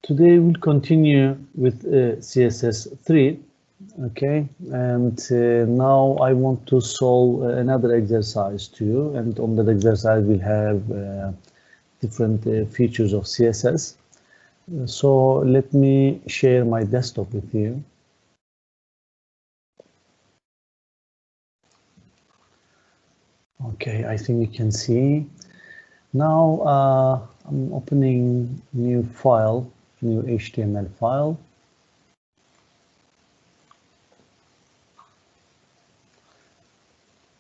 Today we'll continue with CSS3, okay, and now I want to solve another exercise too, and on that exercise we'll have different features of CSS. So let me share my desktop with you. Okay, I think you can see. Now I'm opening new file, new HTML file.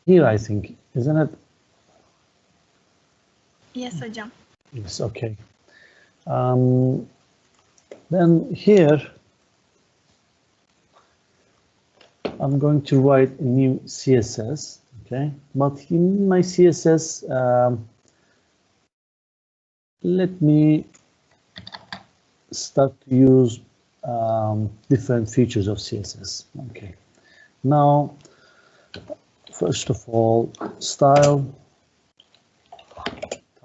Here, I think, isn't it? Yes, hocam. Yes, okay. Then here, I'm going to write a new CSS, okay? But in my CSS, let me start to use different features of CSS, okay? Now, first of all, style,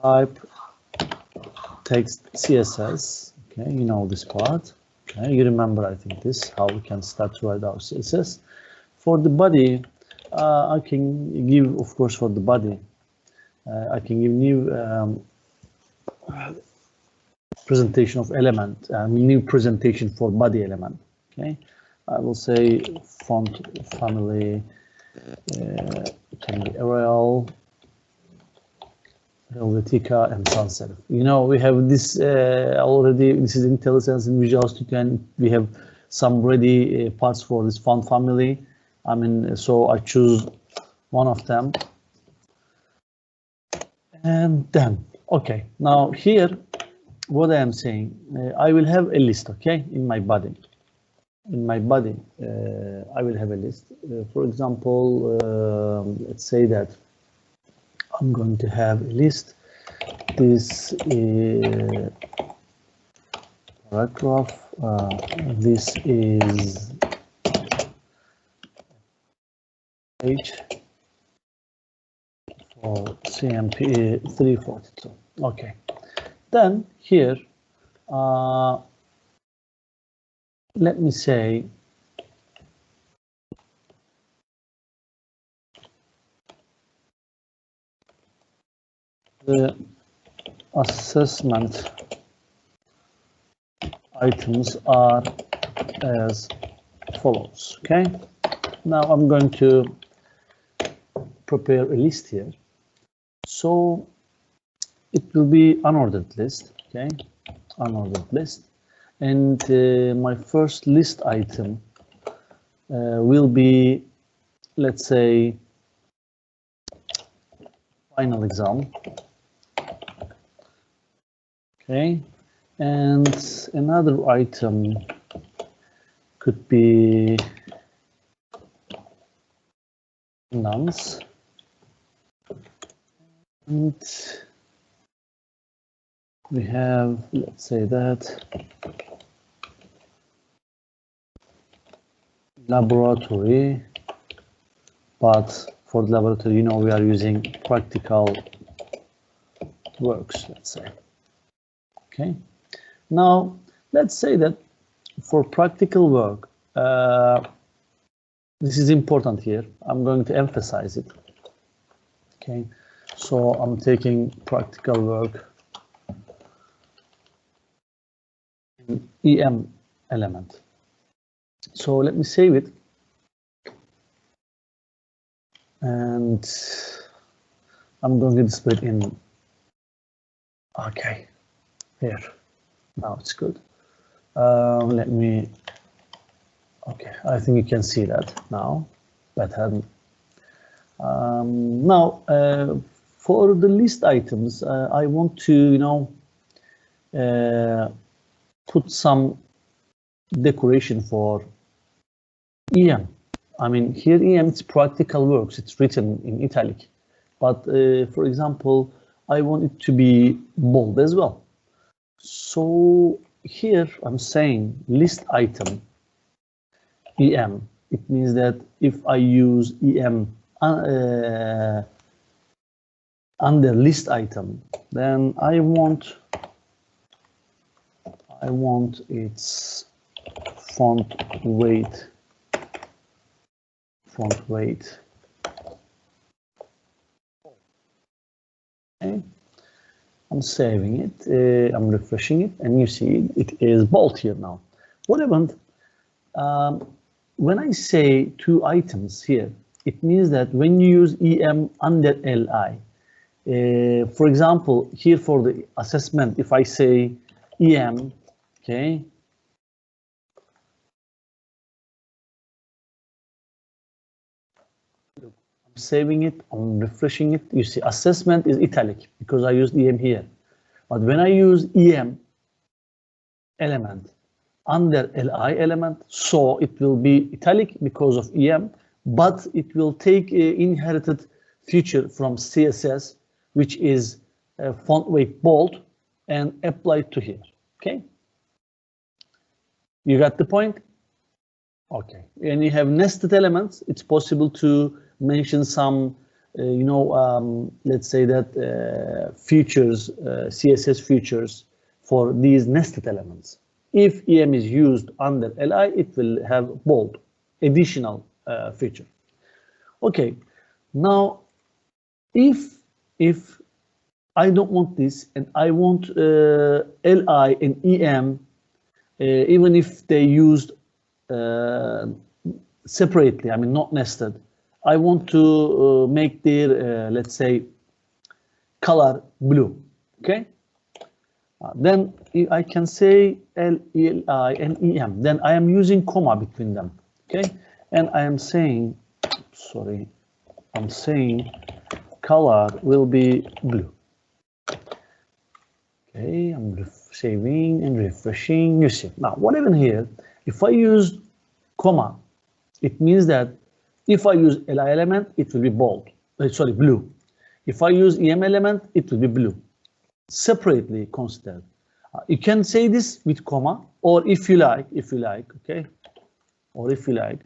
type, text, CSS. Okay, you know this part. Okay, you remember, I think, this, how we can start to write our CSS. For the body, I can give, of course, for the body, I can give new presentation of element, new presentation for body element. Okay, I will say font family. Can be Arial, Helvetica, and sans serif. You know, we have this already. This is IntelliSense in Visual Studio, and we have some ready parts for this font family. I mean, so I choose one of them, and then okay. Now here, what I am saying, I will have a list, okay, in my body. In my body, I will have a list. For example, let's say that I'm going to have a list. This is paragraph. This is page for CMP 342. Okay. Then here, let me say the assessment items are as follows. Okay, now I'm going to prepare a list here. So it will be unordered list. Okay, unordered list. And my first list item will be, let's say, final exam. Okay, and another item could be nuns. And we have, let's say that, laboratory, but for the laboratory, you know, we are using practical works, let's say. Okay, now let's say that for practical work, this is important here. I'm going to emphasize it. Okay, so I'm taking practical work in EM element. So let me save it. And I'm going to display it in, okay, here. Now it's good. Let me, okay, I think you can see that now better. Now, for the list items, I want to, you know, put some decoration for EM. I mean, here EM, it's practical works, it's written in italic. But for example, I want it to be bold as well. So here I'm saying list item EM. It means that if I use EM under list item, then I want I want its font weight. Okay. I'm saving it, I'm refreshing it, and you see it is bold here now. What happened? When I say 2 items here, it means that when you use EM under LI, for example, here for the assessment, if I say EM, okay, I'm saving it, I'm refreshing it. You see, assessment is italic because I used EM here. But when I use EM element under LI element, so it will be italic because of EM, but it will take inherited feature from CSS, which is font weight bold, and apply it to here. Okay, you got the point? Okay, and you have nested elements. It's possible to mention some, let's say that features, CSS features for these nested elements. If EM is used under LI, it will have bold, additional feature. Okay, now if I don't want this and I want LI and EM, even if they used separately, I mean not nested, I want to make their, let's say, color blue, okay? Then I can say LI and EM. Then I am using comma between them, okay? And I am saying, sorry, I'm saying color will be blue. Okay, I'm saving and refreshing. You see, now what happened here? If I use comma, it means that if I use LI element, it will be bold. Sorry, blue. If I use EM element, it will be blue. Separately considered. You can say this with comma, or if you like, okay, or if you like,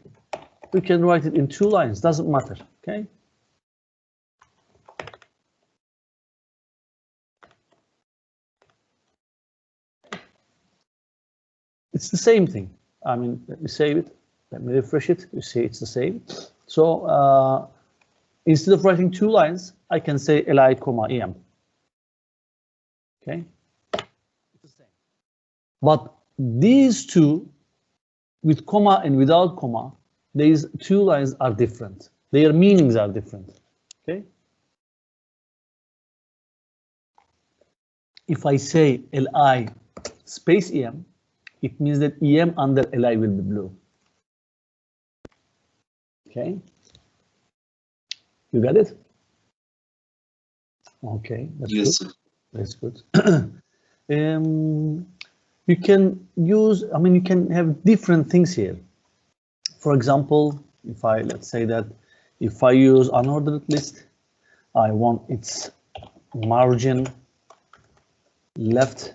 we can write it in 2 lines. Doesn't matter, okay. It's the same thing. I mean, let me save it. Let me refresh it. You see, it's the same. So instead of writing 2 lines, I can say li, comma, em. Okay. It's the same. But these two, with comma and without comma, these 2 lines are different. Their meanings are different. Okay. If I say li space em, it means that em under li will be blue. Okay. You got it? Okay, that's yes, good. Sir. That's good. You can use, I mean, you can have different things here. For example, if I, let's say that if I use unordered list, I want its margin left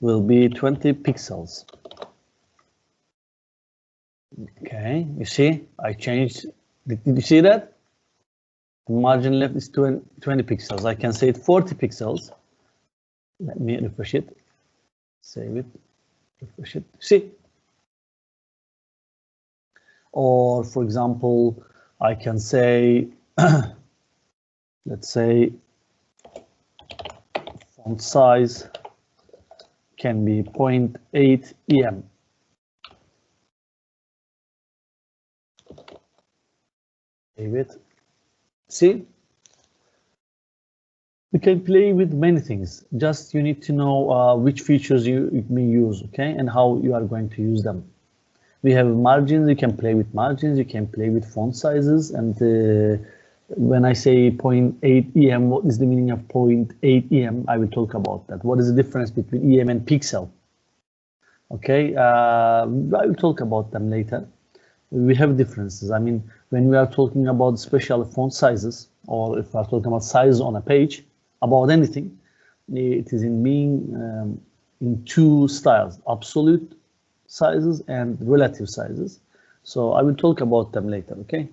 will be 20 pixels. Okay, you see, I changed. Did you see that? The margin left is 20 pixels. I can say it 40 pixels. Let me refresh it. Save it. Refresh it. See? Or, for example, I can say, let's say, font size can be 0.8 em. Save it. See? You can play with many things. Just you need to know which features you may use, okay, and how you are going to use them. We have margins. You can play with margins. You can play with font sizes. And when I say 0.8 em, what is the meaning of 0.8 em? I will talk about that. What is the difference between em and pixel? Okay, I will talk about them later. We have differences. I mean, when we are talking about special font sizes, or if we are talking about size on a page, about anything, it is in being in 2 styles: absolute sizes and relative sizes. So I will talk about them later, okay?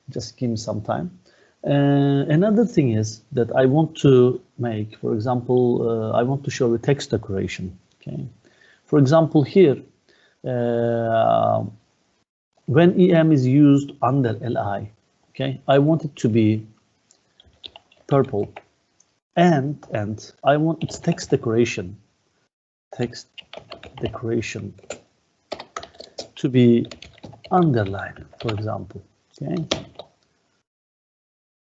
Just give me some time. Another thing is that I want to make, for example, I want to show a text decoration, okay? For example, here, when EM is used under LI, okay, I want it to be purple, and I want its text decoration to be underlined, for example. Okay,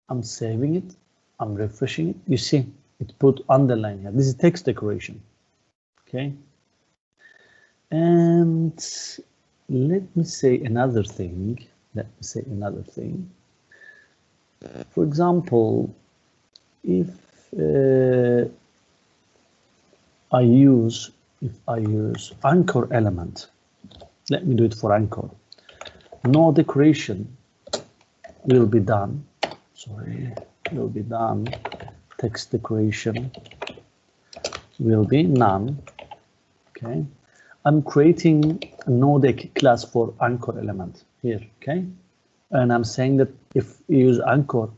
I'm saving it, I'm refreshing it. You see, it put underline here. This is text decoration. Okay, and let me say another thing. For example, if I use anchor element, let me do it for anchor. No decoration will be done. Text decoration will be none. Okay, I'm creating a nodec class for anchor element here. Okay, and I'm saying that if you use anchor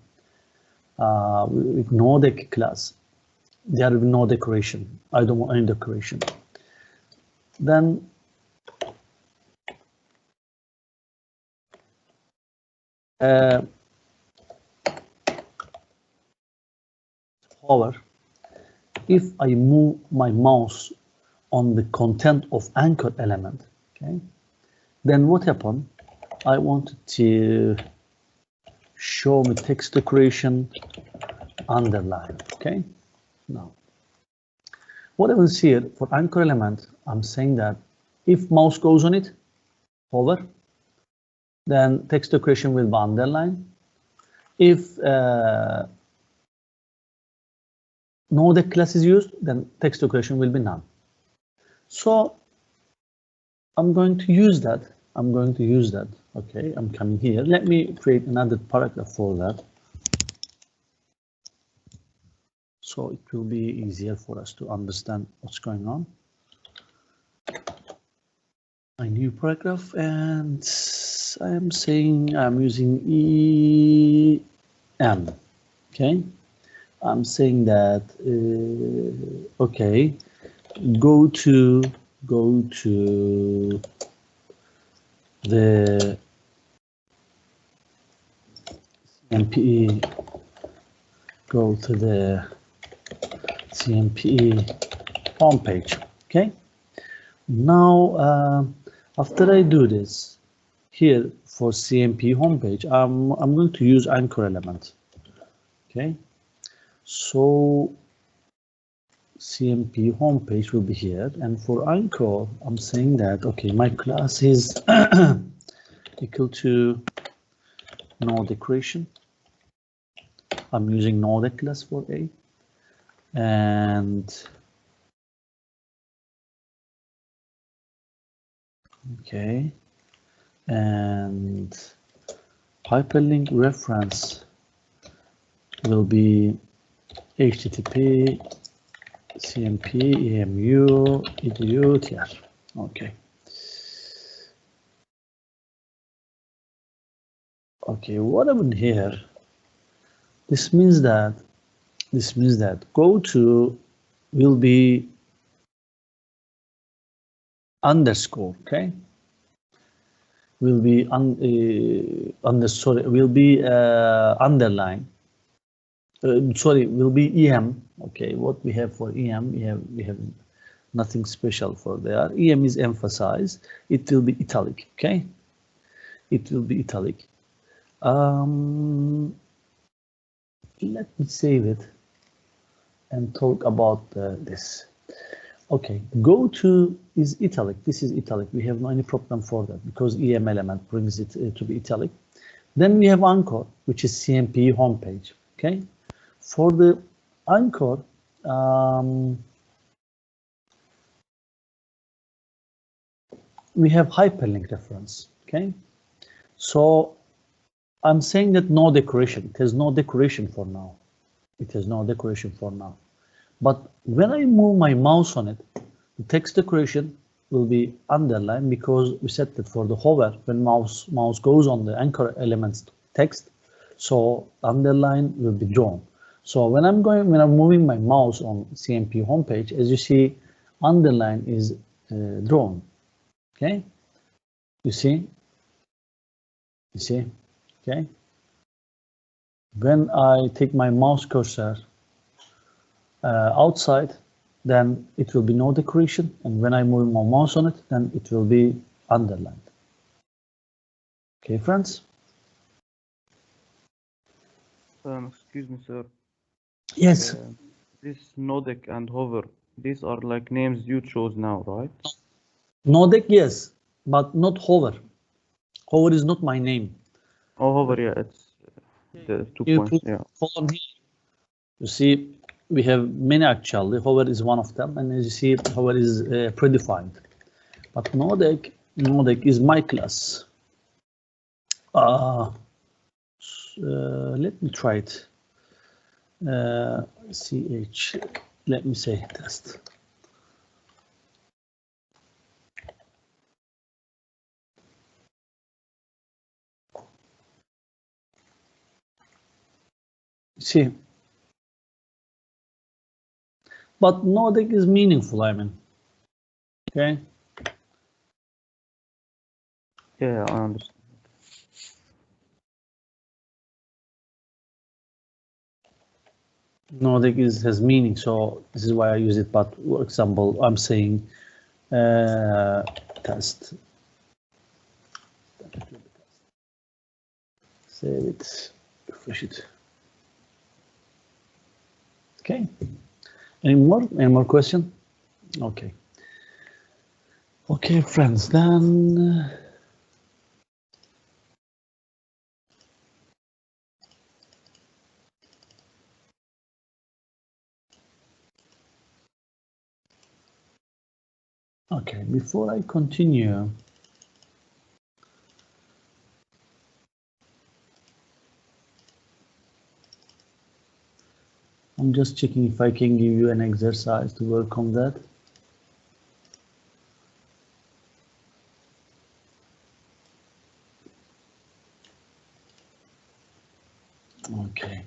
with nodec class, there will be no decoration. I don't want any decoration. Then however, if I move my mouse on the content of anchor element, okay, then what happened? I wanted to show me text decoration underline. Okay, now what happens here for anchor element, I'm saying that if mouse goes on it, hover, then text decoration will be underlined. If nodec class is used, then text decoration will be none. So I'm going to use that. Okay, I'm coming here. Let me create another paragraph for that, so it will be easier for us to understand what's going on. A new paragraph, and I am saying I'm using EM. Okay, I'm saying that okay, go to the CMPE, go to the CMPE homepage. Okay, now after I do this here for CMPE homepage, I'm going to use anchor element. Okay, so CMP homepage will be here, and for anchor, I'm saying that okay, my class is equal to no decoration. I'm using nodec class for A, and okay, and hyperlink reference will be HTTP CMP EMU edu tr. Okay. Okay, what happened here? This means that go to will be underscore. Okay, will be underline. Sorry, will be EM. Okay, what we have for EM, we have nothing special for there. EM is emphasized. It will be italic. Okay, it will be italic. Let me save it and talk about this. Okay, go to is italic. This is italic. We have no any problem for that because EM element brings it to be italic. Then we have anchor, which is CMP homepage. Okay, for the anchor, we have hyperlink reference. Okay, so I'm saying that no decoration. It has no decoration for now. But when I move my mouse on it, the text decoration will be underlined because we set that for the hover when mouse goes on the anchor elements text. So underline will be drawn. So when I'm moving my mouse on CMP homepage, as you see, underline is drawn. Okay, you see, okay. When I take my mouse cursor outside, then it will be no decoration, and when I move my mouse on it, then it will be underlined. Okay, friends? Excuse me, sir. Yes. This Nodec and Hover, these are like names you chose now, right? Nodec, yes, but not Hover. Hover is not my name. Oh, Hover, yeah, it's the 2 You points, put yeah. column here. You see, we have many actually. Hover is one of them, and as you see, Hover is predefined. But Nodec is my class. Let me try it. CH, let me say test. See, but Nodec is meaningful, I mean, okay? Yeah, I understand. Nodec has meaning, so this is why I use it. But for example, I'm saying test. Save it, refresh it. Okay. Any more question? Okay. Okay, friends, then. Okay, before I continue, I'm just checking if I can give you an exercise to work on that. Okay,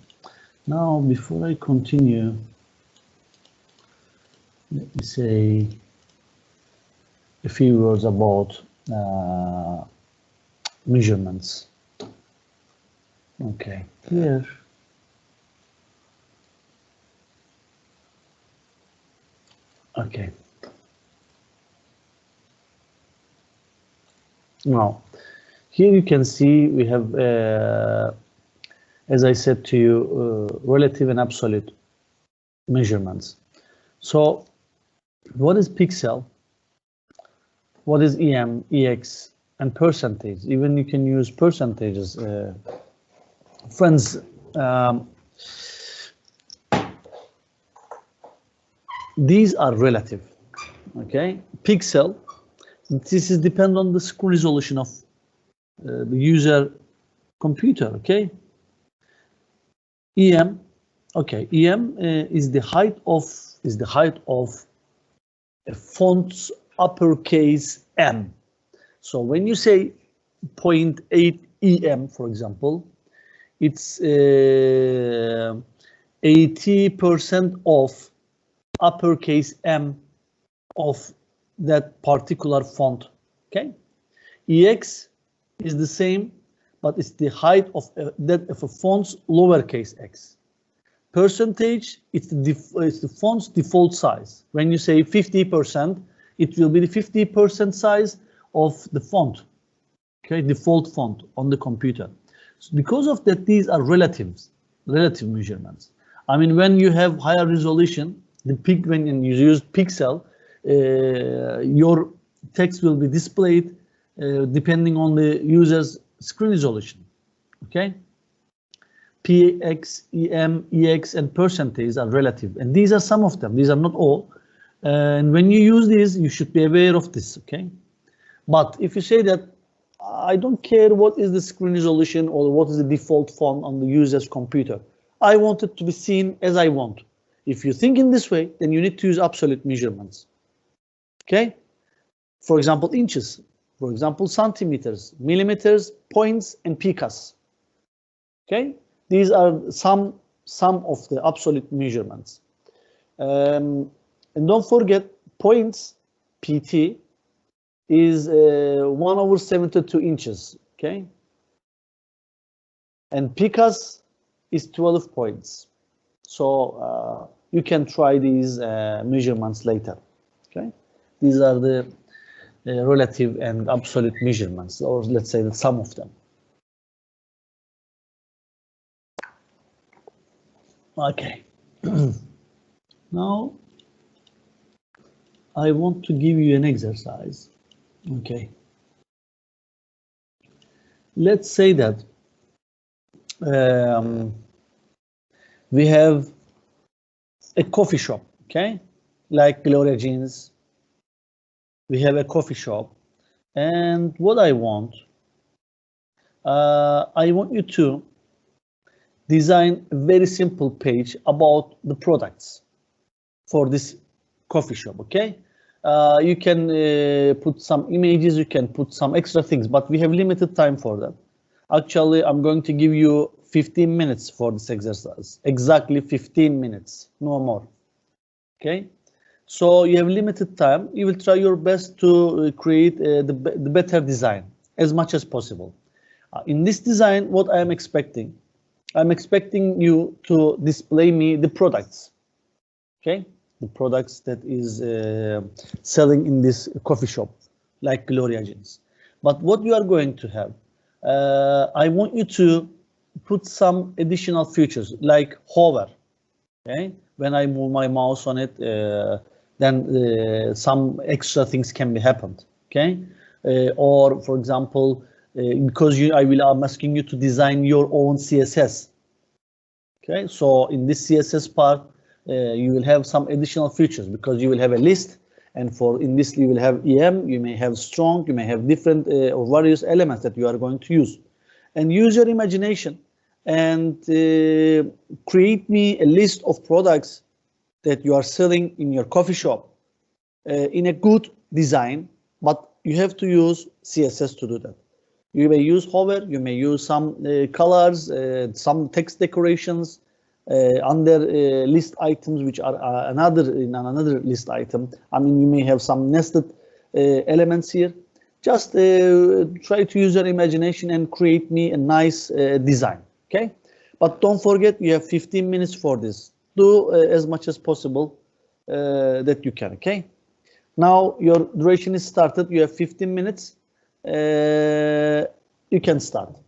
now before I continue, let me say a few words about measurements. Okay, here. Okay. Now, here you can see we have, as I said to you, relative and absolute measurements. So, what is pixel? What is EM, EX, and percentage? Even you can use percentages. Friends, these are relative, okay? Pixel, this is depend on the screen resolution of the user computer, okay? EM, okay, EM is the height of a font's uppercase M. So when you say 0.8 EM, for example, it's 80% of uppercase M of that particular font, okay? EX is the same, but it's the height of that of a font's lowercase x. Percentage, it's the font's default size. When you say 50%, it will be the 50% size of the font, okay, default font on the computer. So because of that, these are relative measurements. I mean, when you have higher resolution, when you use pixel, your text will be displayed depending on the user's screen resolution, okay? PX, EM, EX, and percentage are relative, and these are some of them. These are not all. And when you use these, you should be aware of this, okay? But if you say that I don't care what is the screen resolution or what is the default font on the user's computer, I want it to be seen as I want. If you think in this way, then you need to use absolute measurements, okay? For example, inches, for example, centimeters, millimeters, points, and picas, okay? These are some of the absolute measurements. And don't forget, points PT is 1/72 inches, okay? And PCAS is 12 points. So you can try these measurements later, okay? These are the relative and absolute measurements, or let's say the sum of them. Okay. Now, I want to give you an exercise, okay? Let's say that we have a coffee shop, okay? Like Gloria Jeans. We have a coffee shop. And what I want you to design a very simple page about the products for this coffee shop, okay? You can put some images, you can put some extra things, but we have limited time for that. Actually, I'm going to give you 15 minutes for this exercise. Exactly 15 minutes, no more, okay? So you have limited time. You will try your best to create the better design as much as possible. In this design, what I am expecting, I'm expecting you to display me the products, okay? The products that is selling in this coffee shop, like Gloria Jeans. But what you are going to have, I want you to put some additional features like hover, okay? When I move my mouse on it, then some extra things can be happened, okay? Or for example, because I'm asking you to design your own CSS, okay? So in this CSS part, you will have some additional features because you will have a list, and in this you will have EM, you may have strong, you may have different or various elements that you are going to use. And use your imagination and create me a list of products that you are selling in your coffee shop in a good design, but you have to use CSS to do that. You may use hover, you may use some colors, some text decorations under list items, which are in another list item. I mean, you may have some nested elements here. Just try to use your imagination and create me a nice design, okay? But don't forget, you have 15 minutes for this. Do as much as possible that you can, okay? Now your duration is started. You have 15 minutes. You can start.